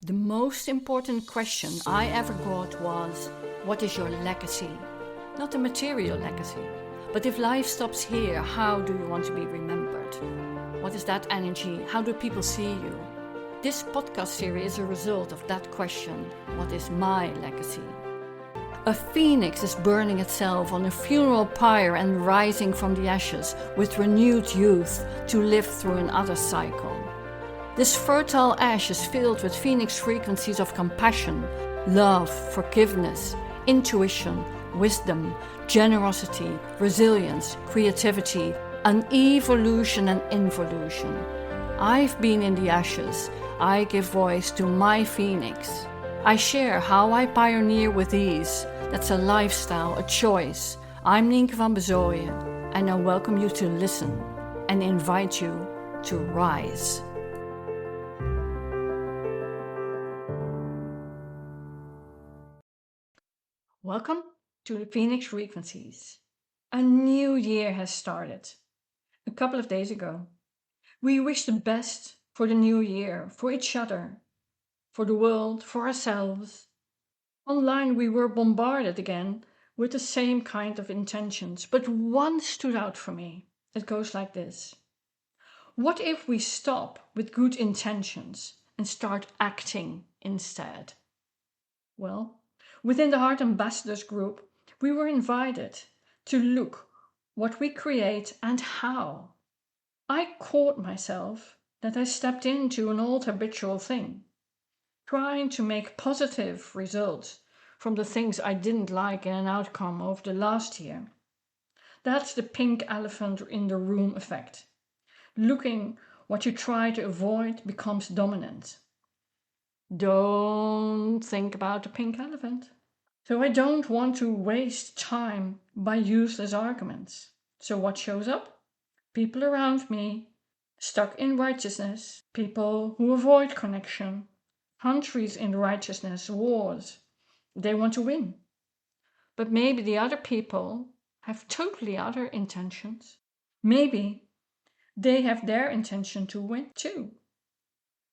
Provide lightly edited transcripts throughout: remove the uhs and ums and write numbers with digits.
The most important question I ever got was, what is your legacy? Not a material legacy, but if life stops here, how do you want to be remembered? What is that energy? How do people see you? This podcast series is a result of that question, what is my legacy? A phoenix is burning itself on a funeral pyre and rising from the ashes with renewed youth to live through another cycle. This fertile ash is filled with phoenix frequencies of compassion, love, forgiveness, intuition, wisdom, generosity, resilience, creativity, an evolution and involution. I've been in the ashes. I give voice to my phoenix. I share how I pioneer with ease. That's a lifestyle, a choice. I'm Nienke van Bezooijen, and I welcome you to listen and invite you to rise. Welcome to the Phoenix Frequencies. A new year has started. A couple of days ago. We wish the best for the new year, for each other, for the world, for ourselves. Online we were bombarded again with the same kind of intentions, but one stood out for me. It goes like this. What if we stop with good intentions and start acting instead? Well, within the Heart Ambassadors group, we were invited to look what we create and how. I caught myself that I stepped into an old habitual thing, trying to make positive results from the things I didn't like in an outcome of the last year. That's the pink elephant in the room effect. Looking what you try to avoid becomes dominant. Don't think about the pink elephant. So I don't want to waste time by useless arguments. So what shows up? People around me, stuck in righteousness, people who avoid connection, countries in righteousness, wars. They want to win. But maybe the other people have totally other intentions. Maybe they have their intention to win too.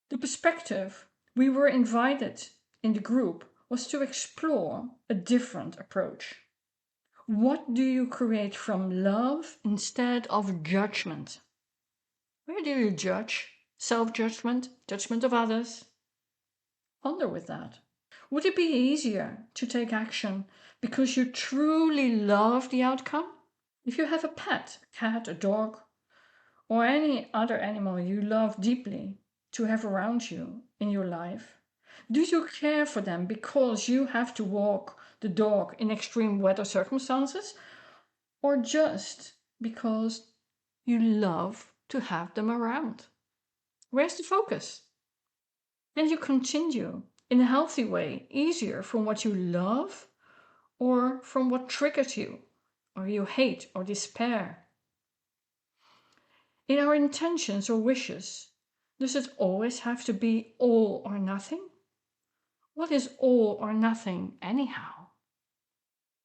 The perspective we were invited in the group was to explore a different approach. What do you create from love instead of judgment? Where do you judge? Self-judgment, judgment of others? Ponder with that. Would it be easier to take action because you truly love the outcome? If you have a pet, a cat, a dog, or any other animal you love deeply to have around you in your life, do you care for them because you have to walk the dog in extreme weather circumstances, or just because you love to have them around? Where's the focus? Can you continue in a healthy way, easier from what you love or from what triggers you, or you hate or despair? In our intentions or wishes, does it always have to be all or nothing? What is all or nothing anyhow?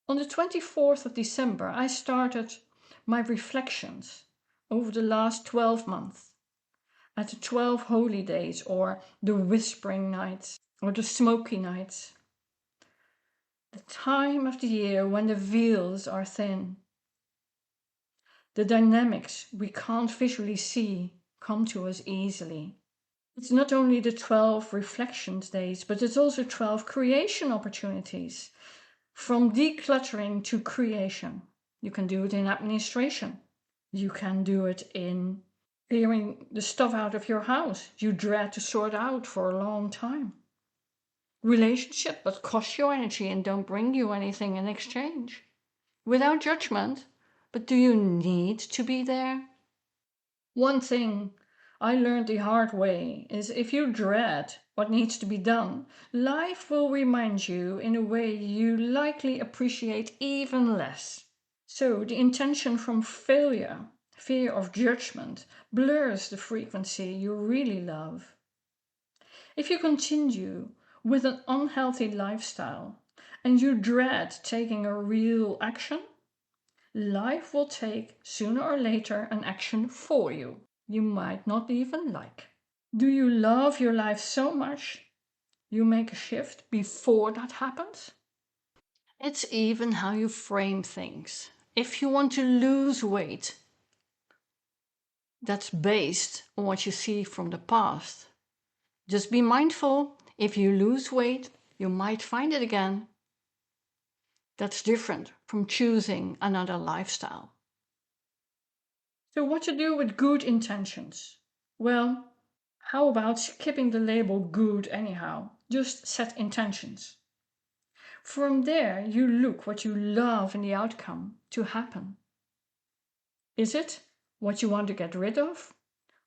On the 24th of December, I started my reflections over the last 12 months at the 12 holy days, or the whispering nights, or the smoky nights. The time of the year when the veils are thin. The dynamics we can't visually see come to us easily. It's not only the 12 reflections days, but it's also 12 creation opportunities. From decluttering to creation. You can do it in administration. You can do it in clearing the stuff out of your house you dread to sort out for a long time. Relationship that cost you energy and don't bring you anything in exchange. Without judgment, but do you need to be there? One thing I learned the hard way is if you dread what needs to be done, life will remind you in a way you likely appreciate even less. So the intention from failure, fear of judgment, blurs the frequency you really love. If you continue with an unhealthy lifestyle and you dread taking a real action, life will take sooner or later an action for you might not even like. Do you love your life so much you make a shift before that happens. It's even how you frame things. If you want to lose weight, that's based on what you see from the past. Just be mindful, if you lose weight, you might find it again. That's different from choosing another lifestyle. So what to do with good intentions? Well, how about skipping the label good anyhow? Just set intentions. From there, you look what you love in the outcome to happen. Is it what you want to get rid of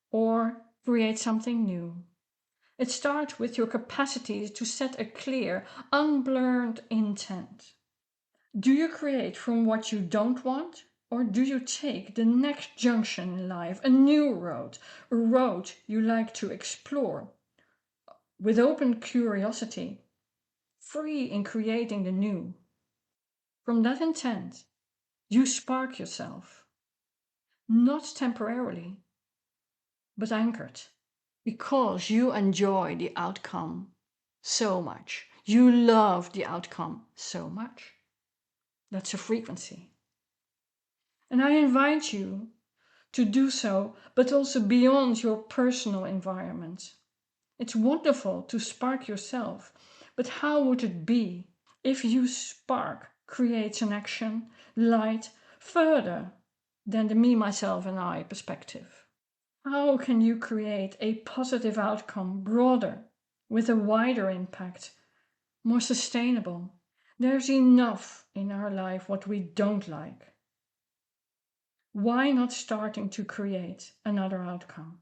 or create something new? It starts with your capacity to set a clear, unblurred intent. Do you create from what you don't want, or do you take the next junction in life, a new road, a road you like to explore, with open curiosity, free in creating the new? From that intent, you spark yourself, not temporarily, but anchored, because you enjoy the outcome so much. You love the outcome so much. That's a frequency. And I invite you to do so, but also beyond your personal environment. It's wonderful to spark yourself, but how would it be if you spark creates an action, light, further than the me, myself, and I perspective? How can you create a positive outcome broader, with a wider impact, more sustainable? There's enough in our life what we don't like. Why not starting to create another outcome?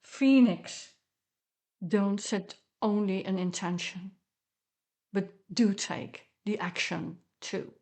Phoenix, don't set only an intention, but do take the action too.